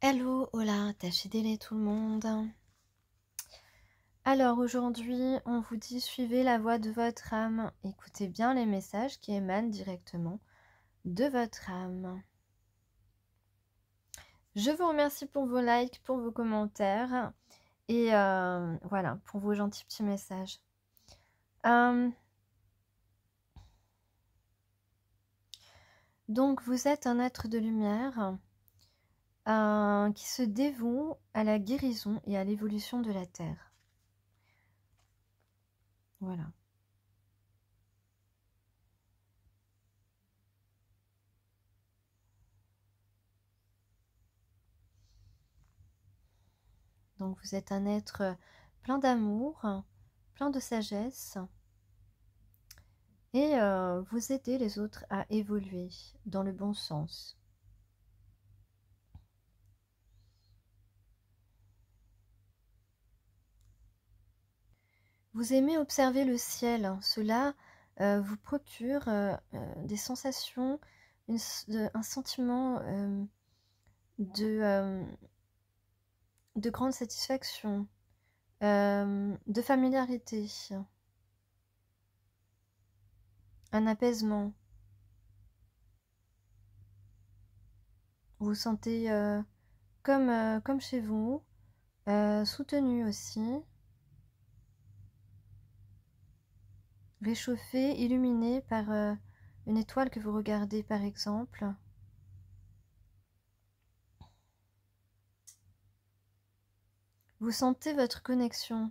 Hello, hola, tachidele tout le monde. Alors aujourd'hui, on vous dit suivez la voix de votre âme. Écoutez bien les messages qui émanent directement de votre âme. Je vous remercie pour vos likes, pour vos commentaires et voilà, pour vos gentils petits messages. Donc vous êtes un être de lumière qui se dévoue à la guérison et à l'évolution de la Terre. Voilà. Donc vous êtes un être plein d'amour, plein de sagesse et vous aidez les autres à évoluer dans le bon sens. Vous aimez observer le ciel, cela vous procure des sensations, un sentiment de grande satisfaction, de familiarité, un apaisement. Vous vous sentez comme chez vous, soutenu aussi, réchauffé, illuminé par une étoile que vous regardez par exemple. Vous sentez votre connexion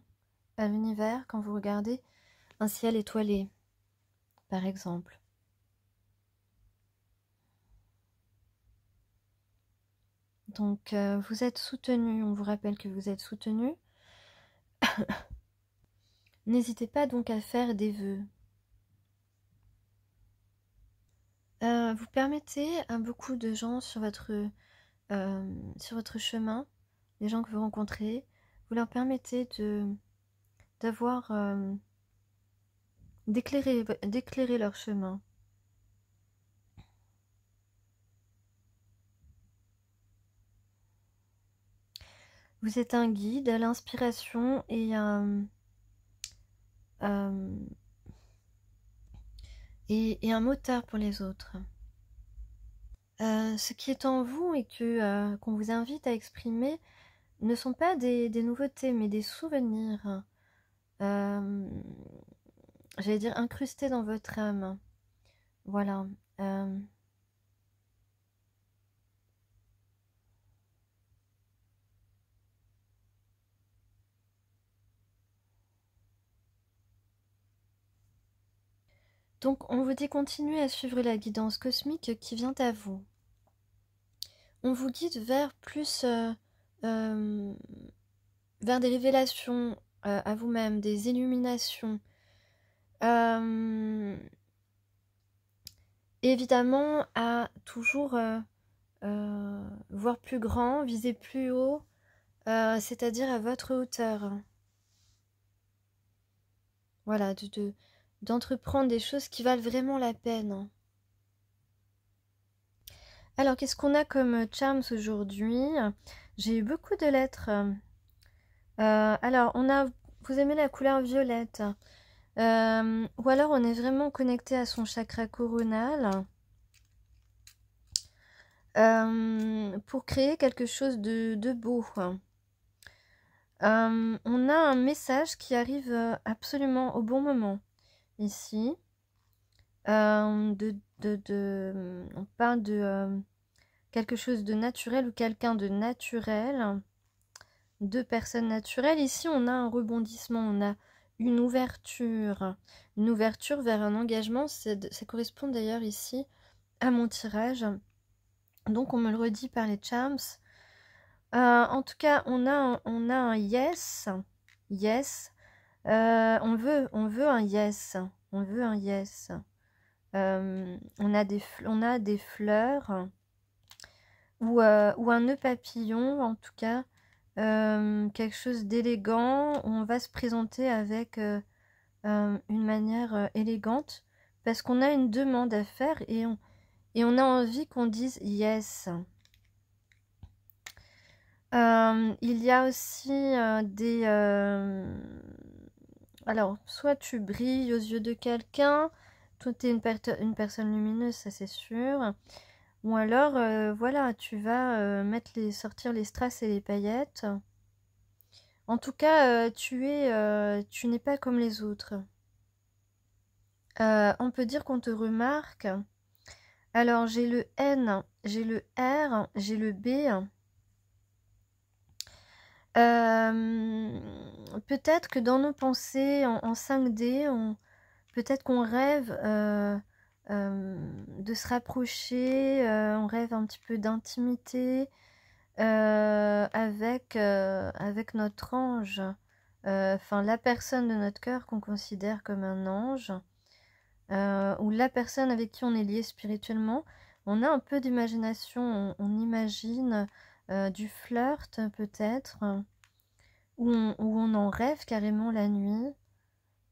à l'univers quand vous regardez un ciel étoilé, par exemple. Donc vous êtes soutenu, on vous rappelle que vous êtes soutenu. N'hésitez pas donc à faire des vœux. Vous permettez à beaucoup de gens sur votre chemin, les gens que vous rencontrez, vous leur permettez d'avoir d'éclairer leur chemin. Vous êtes un guide à l'inspiration et un moteur pour les autres. Ce qui est en vous et qu'on vous invite à exprimer ne sont pas des nouveautés, mais des souvenirs, j'allais dire incrustés dans votre âme. Voilà. Donc on vous dit continuez à suivre la guidance cosmique qui vient à vous. On vous guide vers plus vers des révélations à vous-même, des illuminations. Évidemment, à toujours voir plus grand, viser plus haut, c'est-à-dire à votre hauteur. Voilà, d'entreprendre des choses qui valent vraiment la peine. Alors, qu'est-ce qu'on a comme charms aujourd'hui? J'ai eu beaucoup de lettres. Alors, vous aimez la couleur violette. Ou alors, on est vraiment connecté à son chakra coronal. Pour créer quelque chose de beau. On a un message qui arrive absolument au bon moment ici. On parle de quelque chose de naturel ou quelqu'un de naturel, deux personnes naturelles. Ici, on a un rebondissement, on a une ouverture vers un engagement. Ça correspond d'ailleurs ici à mon tirage. Donc, on me le redit par les charms. En tout cas, on a un yes. Yes. On veut un yes. On veut un yes. On a des fleurs ou un nœud papillon, en tout cas. Quelque chose d'élégant. On va se présenter avec une manière élégante parce qu'on a une demande à faire et on a envie qu'on dise yes. Il y a aussi des... alors, soit tu brilles aux yeux de quelqu'un, toi tu es une personne lumineuse, ça c'est sûr. Ou alors, voilà, tu vas sortir les strass et les paillettes. En tout cas, tu n'es pas comme les autres. On peut dire qu'on te remarque. Alors, j'ai le N, j'ai le R, j'ai le B. Peut-être que dans nos pensées en 5D, peut-être qu'on rêve de se rapprocher, on rêve un petit peu d'intimité avec notre ange, enfin la personne de notre cœur qu'on considère comme un ange, ou la personne avec qui on est lié spirituellement. On a un peu d'imagination, on imagine du flirt peut-être, où on en rêve carrément la nuit,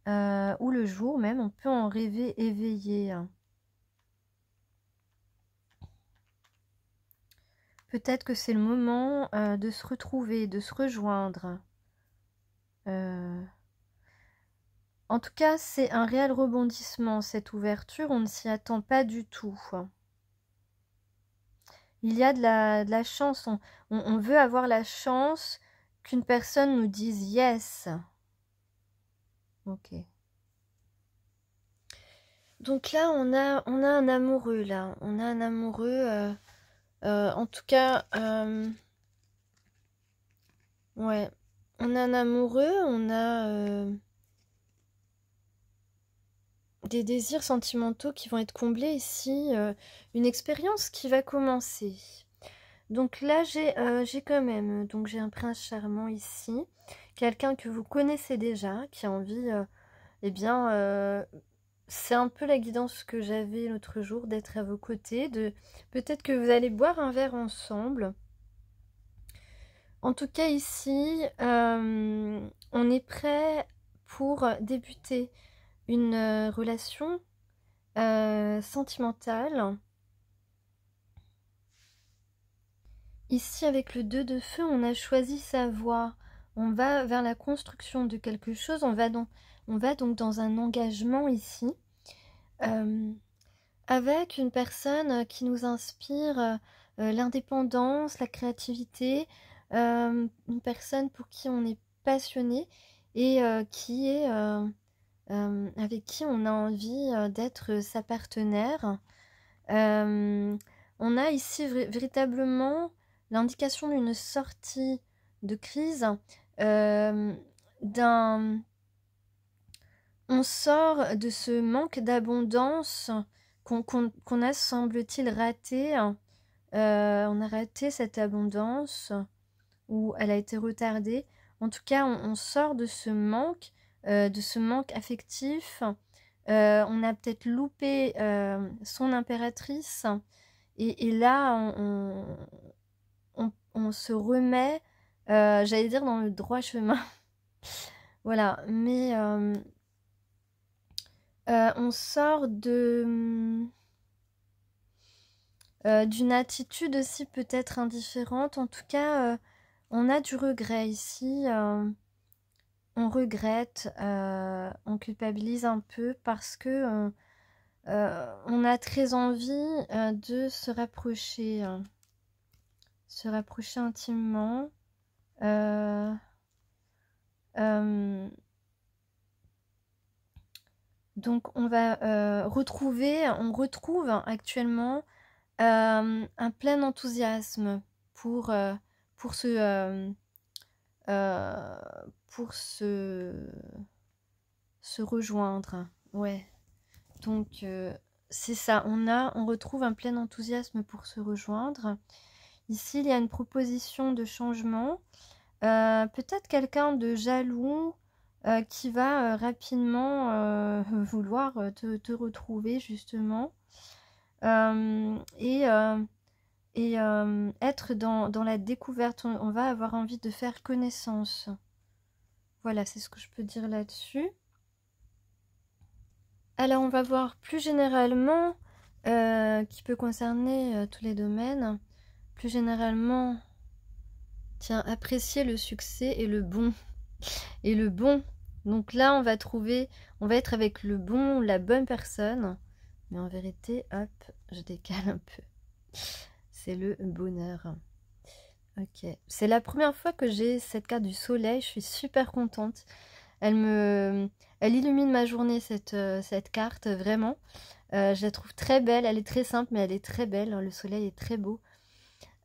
ou le jour même, on peut en rêver éveillé. Peut-être que c'est le moment de se retrouver, de se rejoindre. En tout cas, c'est un réel rebondissement, cette ouverture, on ne s'y attend pas du tout. Il y a de la chance, on veut avoir la chance qu'une personne nous dise yes. Ok. Donc là, on a un amoureux, là. On a un amoureux, en tout cas, ouais. On a un amoureux, on a des désirs sentimentaux qui vont être comblés ici, une expérience qui va commencer. Donc là, j'ai quand même, donc j'ai un prince charmant ici, quelqu'un que vous connaissez déjà, qui a envie, eh bien, c'est un peu la guidance que j'avais l'autre jour, d'être à vos côtés, peut-être que vous allez boire un verre ensemble. En tout cas ici, on est prêt pour débuter une relation sentimentale. Ici, avec le 2 de feu, on a choisi sa voie. On va vers la construction de quelque chose. On va donc dans un engagement ici, avec une personne qui nous inspire l'indépendance, la créativité, une personne pour qui on est passionné et qui est avec qui on a envie d'être sa partenaire. On a ici véritablement l'indication d'une sortie de crise, on sort de ce manque d'abondance qu'on a, semble-t-il, raté. On a raté cette abondance, ou elle a été retardée. En tout cas, on sort de ce manque affectif. On a peut-être loupé son impératrice. Et là, on se remet, j'allais dire, dans le droit chemin. Voilà, mais on sort d'une attitude aussi peut-être indifférente. En tout cas, on a du regret ici. On regrette, on culpabilise un peu parce que on a très envie de se rapprocher intimement. Donc on retrouve actuellement un plein enthousiasme pour se rejoindre. Ouais. Donc c'est ça, on retrouve un plein enthousiasme pour se rejoindre. Ici, il y a une proposition de changement. Peut-être quelqu'un de jaloux qui va rapidement vouloir te retrouver justement. Et être dans la découverte. On va avoir envie de faire connaissance. Voilà, c'est ce que je peux dire là-dessus. Alors, on va voir plus généralement, qui peut concerner tous les domaines. Plus généralement, Tiens, apprécier le succès et le bon. Et le bon. Donc là, on va être avec le bon, la bonne personne. Mais en vérité, hop, je décale un peu. C'est le bonheur. Ok. C'est la première fois que j'ai cette carte du soleil. Je suis super contente. Elle illumine ma journée, cette carte, vraiment. Je la trouve très belle. Elle est très simple, mais elle est très belle. Le soleil est très beau.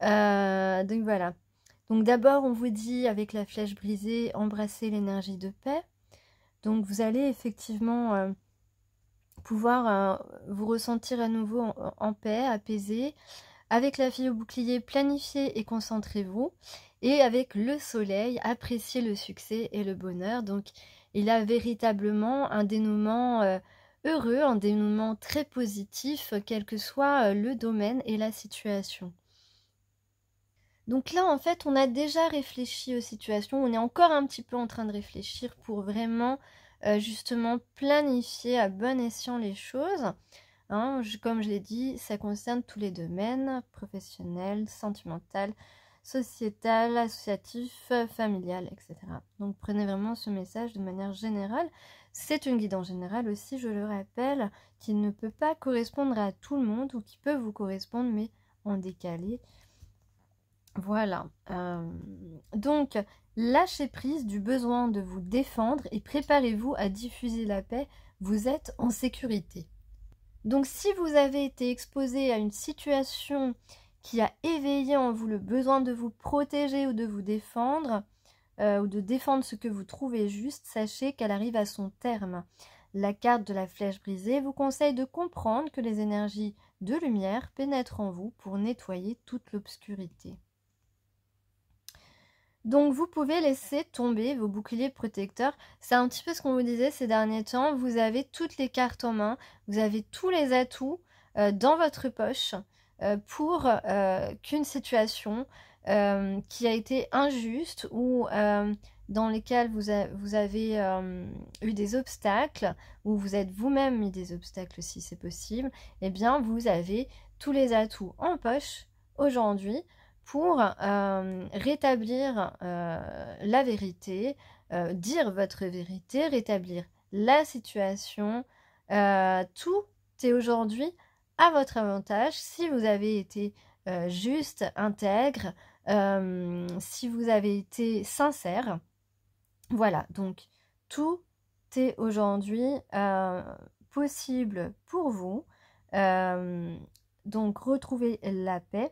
Donc voilà. Donc d'abord, on vous dit, avec la flèche brisée, embrasser l'énergie de paix. Donc vous allez effectivement pouvoir vous ressentir à nouveau en paix, apaisé. Avec la fille au bouclier, planifiez et concentrez-vous. Et avec le soleil, appréciez le succès et le bonheur. Donc il a véritablement un dénouement heureux, un dénouement très positif, quel que soit le domaine et la situation. Donc là, en fait, on a déjà réfléchi aux situations. On est encore un petit peu en train de réfléchir pour vraiment, justement, planifier à bon escient les choses. Hein, comme je l'ai dit, ça concerne tous les domaines, professionnel, sentimental, sociétal, associatif, familial, etc. Donc prenez vraiment ce message de manière générale. C'est une guidance générale aussi, je le rappelle, qui ne peut pas correspondre à tout le monde ou qui peut vous correspondre, mais en décalé. Voilà. Donc, lâchez prise du besoin de vous défendre et préparez-vous à diffuser la paix. Vous êtes en sécurité. Donc, si vous avez été exposé à une situation qui a éveillé en vous le besoin de vous protéger ou de vous défendre, ou de défendre ce que vous trouvez juste, sachez qu'elle arrive à son terme. La carte de la flèche brisée vous conseille de comprendre que les énergies de lumière pénètrent en vous pour nettoyer toute l'obscurité. Donc vous pouvez laisser tomber vos boucliers protecteurs. C'est un petit peu ce qu'on vous disait ces derniers temps. Vous avez toutes les cartes en main, vous avez tous les atouts dans votre poche pour qu'une situation qui a été injuste ou dans lesquelles vous avez eu des obstacles, ou vous êtes vous-même mis des obstacles si c'est possible, eh bien vous avez tous les atouts en poche aujourd'hui pour rétablir la vérité, dire votre vérité, rétablir la situation. Tout est aujourd'hui à votre avantage si vous avez été juste, intègre, si vous avez été sincère. Voilà, donc tout est aujourd'hui possible pour vous. Donc retrouvez la paix.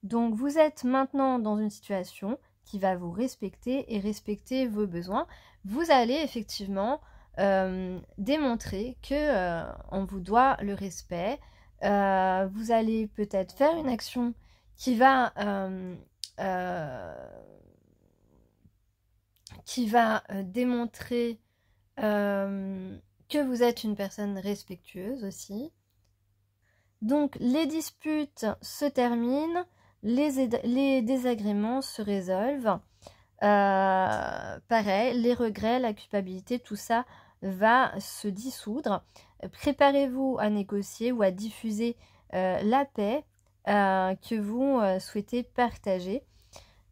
Donc vous êtes maintenant dans une situation qui va vous respecter et respecter vos besoins. Vous allez effectivement démontrer que on vous doit le respect. Vous allez peut-être faire une action qui va démontrer que vous êtes une personne respectueuse aussi. Donc les disputes se terminent. Les désagréments se résolvent. Pareil, les regrets, la culpabilité, tout ça va se dissoudre. Préparez-vous à négocier ou à diffuser la paix que vous souhaitez partager.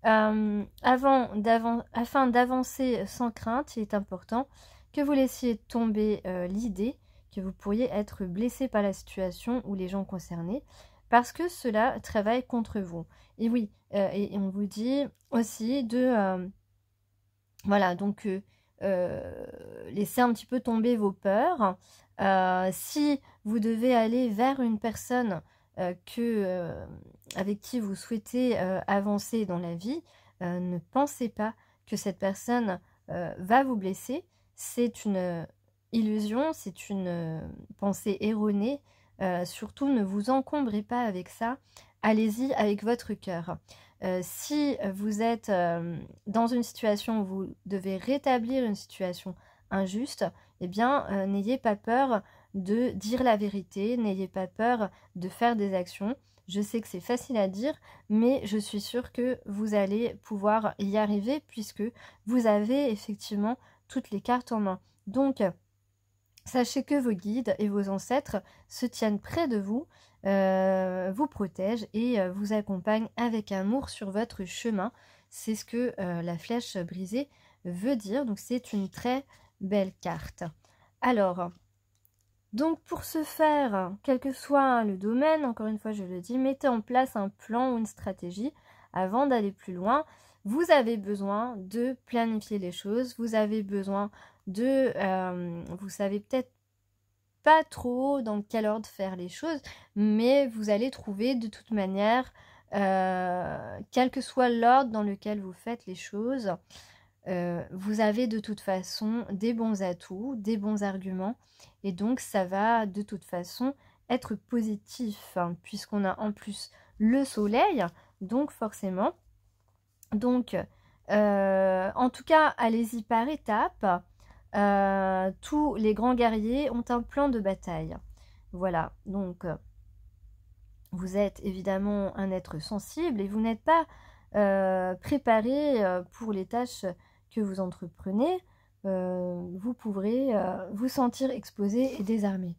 Afin d'avancer sans crainte, il est important que vous laissiez tomber l'idée que vous pourriez être blessé par la situation ou les gens concernés, parce que cela travaille contre vous. Et oui, et on vous dit aussi de voilà, donc laissez un petit peu tomber vos peurs. Si vous devez aller vers une personne avec qui vous souhaitez avancer dans la vie, ne pensez pas que cette personne va vous blesser. C'est une illusion, c'est une pensée erronée. Surtout, ne vous encombrez pas avec ça. Allez-y avec votre cœur. Si vous êtes dans une situation où vous devez rétablir une situation injuste, eh bien, n'ayez pas peur de dire la vérité, n'ayez pas peur de faire des actions. Je sais que c'est facile à dire, mais je suis sûre que vous allez pouvoir y arriver puisque vous avez effectivement toutes les cartes en main. Donc, Sachez que vos guides et vos ancêtres se tiennent près de vous, vous protègent et vous accompagnent avec amour sur votre chemin. C'est ce que la flèche brisée veut dire. Donc c'est une très belle carte. Alors, donc pour ce faire, quel que soit le domaine, encore une fois je le dis, mettez en place un plan ou une stratégie avant d'aller plus loin. Vous avez besoin de planifier les choses, vous avez besoin de, vous savez peut-être pas trop dans quel ordre faire les choses, mais vous allez trouver de toute manière, quel que soit l'ordre dans lequel vous faites les choses, vous avez de toute façon des bons atouts, des bons arguments, et donc ça va de toute façon être positif, hein, puisqu'on a en plus le soleil, donc forcément. Donc, en tout cas, allez-y par étapes. Tous les grands guerriers ont un plan de bataille. Voilà, donc vous êtes évidemment un être sensible et vous n'êtes pas préparé pour les tâches que vous entreprenez. Vous pourrez vous sentir exposé et désarmé.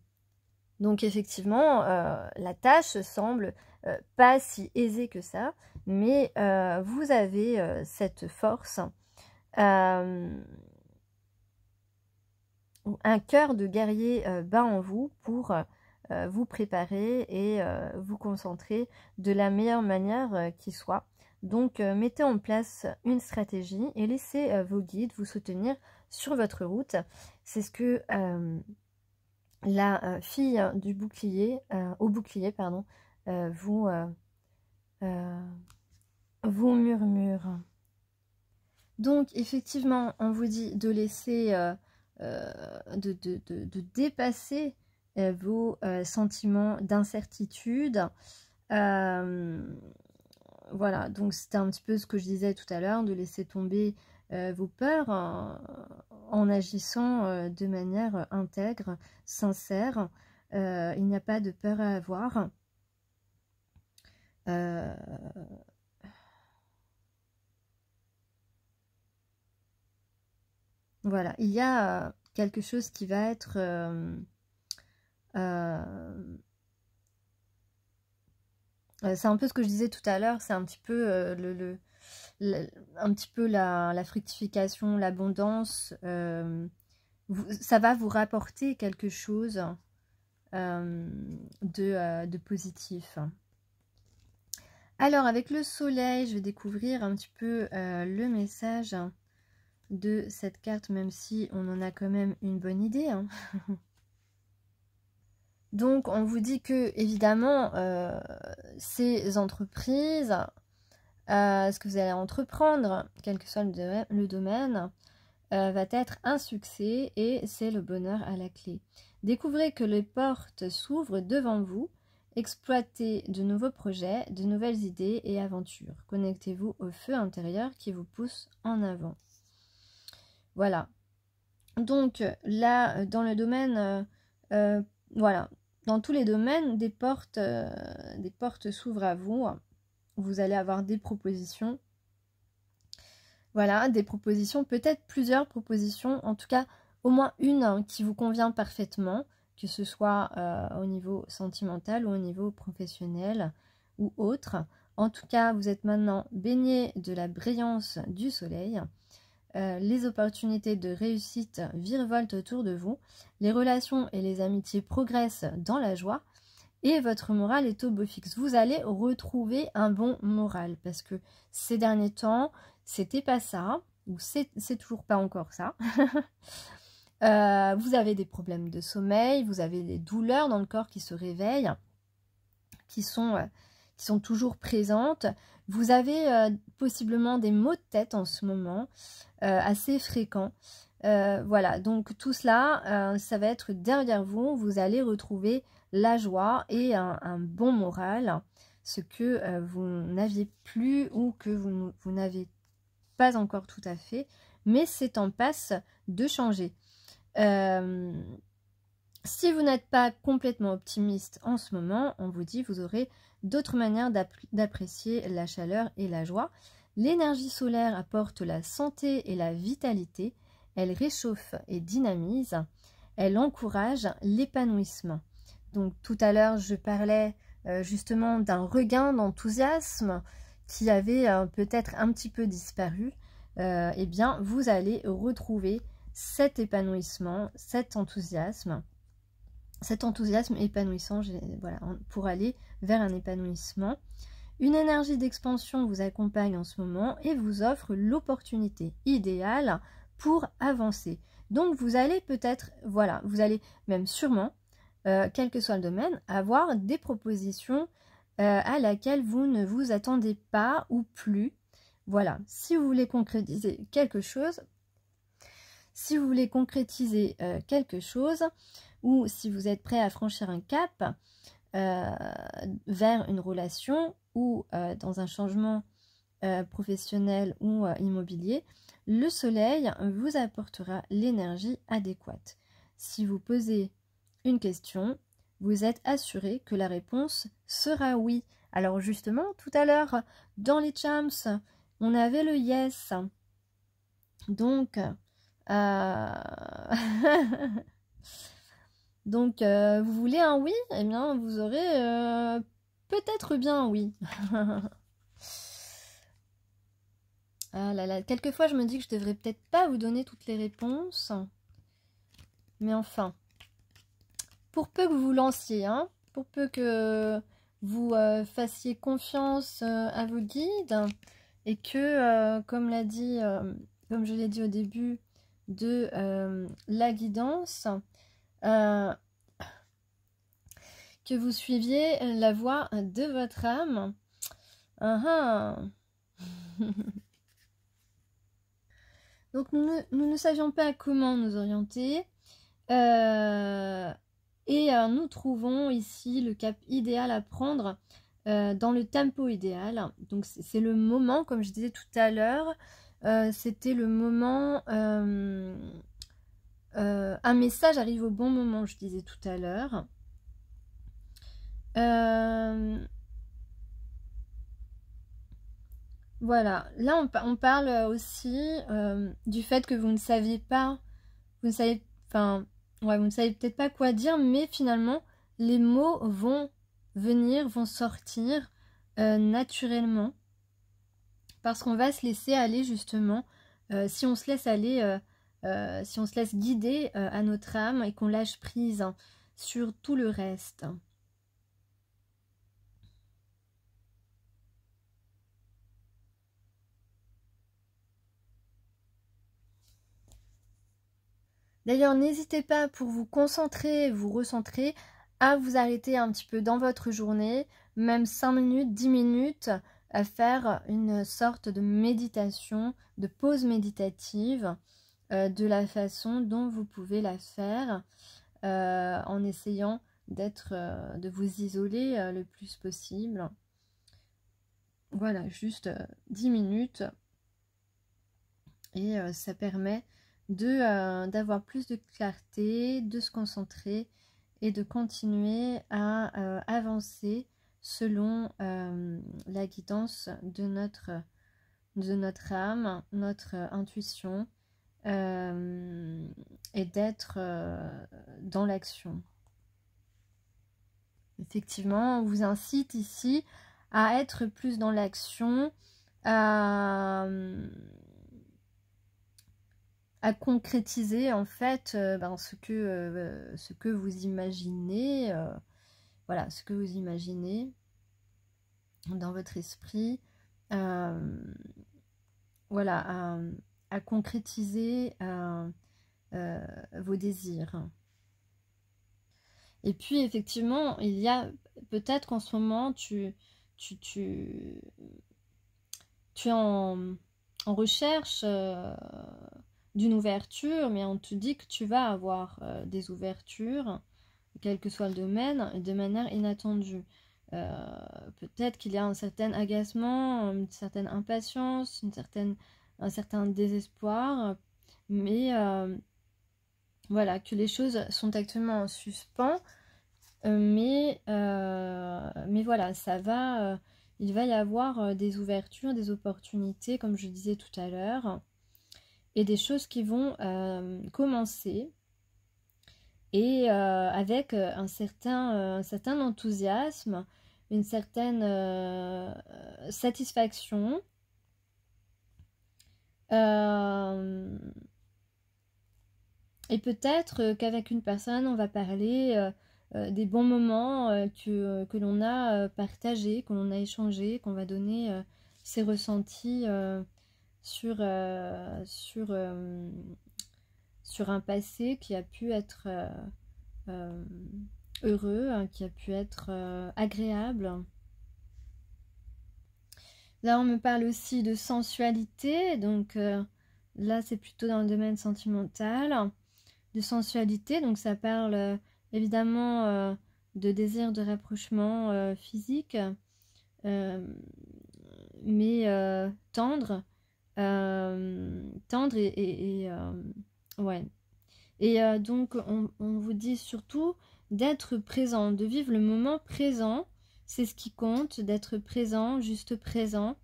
Donc effectivement, la tâche semble pas si aisée que ça, mais vous avez cette force, un cœur de guerrier bat en vous pour vous préparer et vous concentrer de la meilleure manière qui soit. Donc mettez en place une stratégie et laissez vos guides vous soutenir sur votre route. C'est ce que la fille du bouclier, au bouclier, pardon, vous murmure. Donc, effectivement, on vous dit de laisser, de dépasser vos sentiments d'incertitude. Voilà, donc c'était un petit peu ce que je disais tout à l'heure, de laisser tomber vos peurs en agissant de manière intègre, sincère. Il n'y a pas de peur à avoir. Voilà, il y a quelque chose qui va être c'est un peu ce que je disais tout à l'heure, c'est un petit peu un petit peu la fructification, l'abondance. Ça va vous rapporter quelque chose de positif. Alors, avec le soleil, je vais découvrir un petit peu le message de cette carte, même si on en a quand même une bonne idée. Hein. Donc, on vous dit que, évidemment, ces entreprises, ce que vous allez entreprendre, quel que soit le domaine, va être un succès et c'est le bonheur à la clé. Découvrez que les portes s'ouvrent devant vous. Exploitez de nouveaux projets, de nouvelles idées et aventures. Connectez-vous au feu intérieur qui vous pousse en avant. Voilà. Donc là, dans le domaine, voilà, dans tous les domaines, des portes s'ouvrent à vous. Vous allez avoir des propositions. Voilà, des propositions, peut-être plusieurs propositions, en tout cas au moins une qui vous convient parfaitement, que ce soit au niveau sentimental ou au niveau professionnel ou autre. En tout cas, vous êtes maintenant baigné de la brillance du soleil. Les opportunités de réussite virevoltent autour de vous. Les relations et les amitiés progressent dans la joie. Et votre moral est au beau fixe. Vous allez retrouver un bon moral parce que ces derniers temps, c'était pas ça, ou c'est toujours pas encore ça. Vous avez des problèmes de sommeil, vous avez des douleurs dans le corps qui se réveillent, qui sont toujours présentes. Vous avez possiblement des maux de tête en ce moment, assez fréquents. Voilà, donc tout cela, ça va être derrière vous. Vous allez retrouver la joie et un bon moral, ce que vous n'aviez plus ou que vous n'avez pas encore tout à fait, mais c'est en passe de changer. Si vous n'êtes pas complètement optimiste en ce moment, on vous dit vous aurez d'autres manières d'apprécier la chaleur et la joie. L'énergie solaire apporte la santé et la vitalité. Elle réchauffe et dynamise. elle encourage l'épanouissement. Donc tout à l'heure, je parlais justement d'un regain d'enthousiasme qui avait peut-être un petit peu disparu. Eh bien, vous allez retrouver cet épanouissement, cet enthousiasme épanouissant, voilà, pour aller vers un épanouissement. Une énergie d'expansion vous accompagne en ce moment et vous offre l'opportunité idéale pour avancer. Donc vous allez peut-être, voilà, vous allez même sûrement, quel que soit le domaine, avoir des propositions à laquelle vous ne vous attendez pas ou plus. Voilà, si vous voulez concrétiser quelque chose, ou si vous êtes prêt à franchir un cap vers une relation ou dans un changement professionnel ou immobilier, le soleil vous apportera l'énergie adéquate. Si vous posez une question, vous êtes assuré que la réponse sera oui. Alors justement, tout à l'heure, dans les charms, on avait le yes. Donc, donc vous voulez un oui? Eh bien, vous aurez peut-être bien un oui. Ah là là, quelquefois je me dis que je devrais peut-être pas vous donner toutes les réponses. Mais enfin, pour peu que vous lanciez, hein, pour peu que vous fassiez confiance à vos guides et que, comme je l'ai dit au début de la guidance, que vous suiviez la voie de votre âme. Donc nous ne savions pas comment nous orienter et nous trouvons ici le cap idéal à prendre dans le tempo idéal. Donc c'est le moment, comme je disais tout à l'heure, c'était le moment, un message arrive au bon moment, je disais tout à l'heure. Voilà, là on parle aussi du fait que vous ne saviez pas, vous ne savez peut-être pas quoi dire, mais finalement les mots vont venir, vont sortir naturellement, parce qu'on va se laisser aller justement, si on se laisse aller, si on se laisse guider à notre âme et qu'on lâche prise sur tout le reste. D'ailleurs, n'hésitez pas pour vous concentrer, vous recentrer, à vous arrêter un petit peu dans votre journée, même 5 minutes, 10 minutes, à faire une sorte de méditation, de pause méditative, de la façon dont vous pouvez la faire, en essayant de vous isoler le plus possible. Voilà, juste 10 minutes. Et ça permet d'avoir plus de clarté, de se concentrer et de continuer à avancer selon la guidance de notre âme, notre intuition, et d'être dans l'action. Effectivement, on vous incite ici à être plus dans l'action, à concrétiser en fait ce que vous imaginez, voilà, ce que vous imaginez dans votre esprit, voilà, à concrétiser vos désirs. Et puis effectivement, il y a peut-être qu'en ce moment tu es en recherche d'une ouverture, mais on te dit que tu vas avoir des ouvertures, quel que soit le domaine, de manière inattendue. Peut-être qu'il y a un certain agacement, une certaine impatience, un certain désespoir, mais voilà, que les choses sont actuellement en suspens, mais voilà, ça va, il va y avoir des ouvertures, des opportunités, comme je disais tout à l'heure, et des choses qui vont commencer. et avec un certain enthousiasme, une certaine satisfaction. Et peut-être qu'avec une personne, on va parler des bons moments que l'on a partagés, que l'on a échangés, qu'on va donner ses ressentis sur un passé qui a pu être heureux, hein, qui a pu être agréable. Là, on me parle aussi de sensualité, donc là, c'est plutôt dans le domaine sentimental, de sensualité, donc ça parle évidemment de désir de rapprochement physique, mais tendre, tendre ouais. Et donc, on vous dit surtout d'être présent, de vivre le moment présent. C'est ce qui compte, d'être présent, juste présent.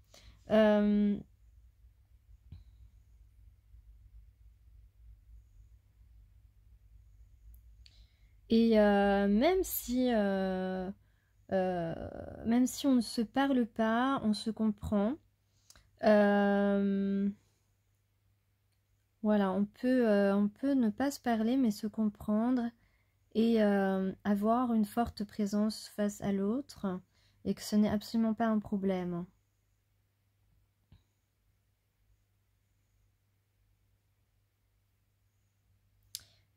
Et même si on ne se parle pas, on se comprend. Voilà, on peut ne pas se parler, mais se comprendre et avoir une forte présence face à l'autre, et que ce n'est absolument pas un problème.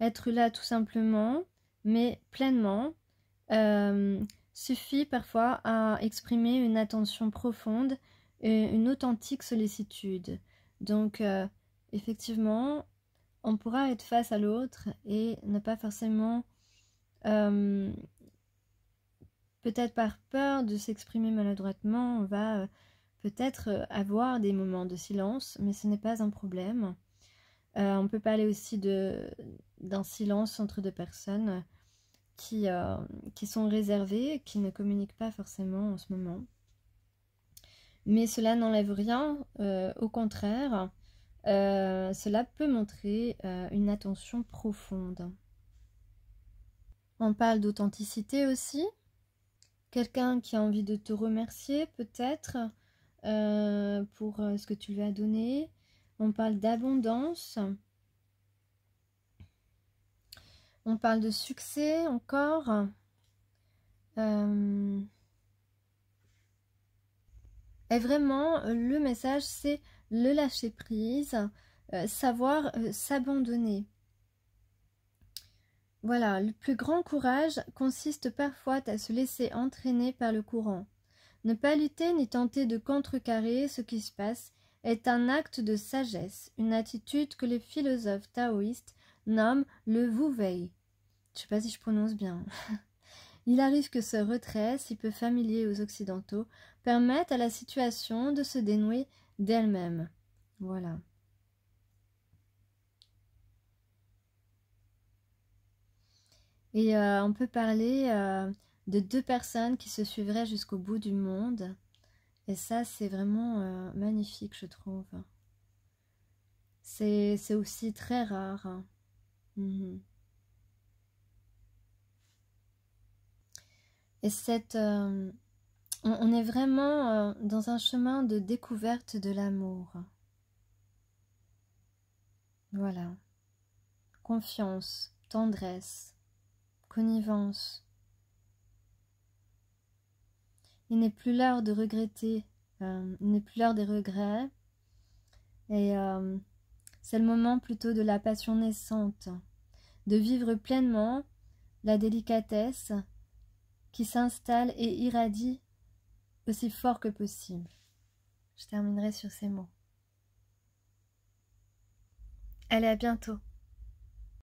Être là tout simplement, mais pleinement, suffit parfois à exprimer une attention profonde et une authentique sollicitude. Donc, effectivement, on pourra être face à l'autre et ne pas forcément, peut-être par peur de s'exprimer maladroitement, on va peut-être avoir des moments de silence, mais ce n'est pas un problème. On peut parler aussi d'un silence entre deux personnes qui sont réservées, qui ne communiquent pas forcément en ce moment. Mais cela n'enlève rien, au contraire, cela peut montrer une attention profonde. On parle d'authenticité aussi. Quelqu'un qui a envie de te remercier peut-être pour ce que tu lui as donné. On parle d'abondance. On parle de succès encore. Et vraiment, le message, c'est le lâcher prise, savoir s'abandonner. Voilà, le plus grand courage consiste parfois à se laisser entraîner par le courant. Ne pas lutter ni tenter de contrecarrer ce qui se passe est un acte de sagesse, une attitude que les philosophes taoïstes nomment le Wu Wei. Je ne sais pas si je prononce bien. Il arrive que ce retrait, si peu familier aux Occidentaux, permette à la situation de se dénouer d'elle-même. Voilà. Et on peut parler de deux personnes qui se suivraient jusqu'au bout du monde. Et ça, c'est vraiment magnifique, je trouve. C'est aussi très rare. Hein. Et on est vraiment dans un chemin de découverte de l'amour. Voilà. Confiance, tendresse, connivence. Il n'est plus l'heure de regretter, il n'est plus l'heure des regrets. Et c'est le moment plutôt de la passion naissante, de vivre pleinement la délicatesse qui s'installe et irradie aussi fort que possible. Je terminerai sur ces mots. Allez, à bientôt.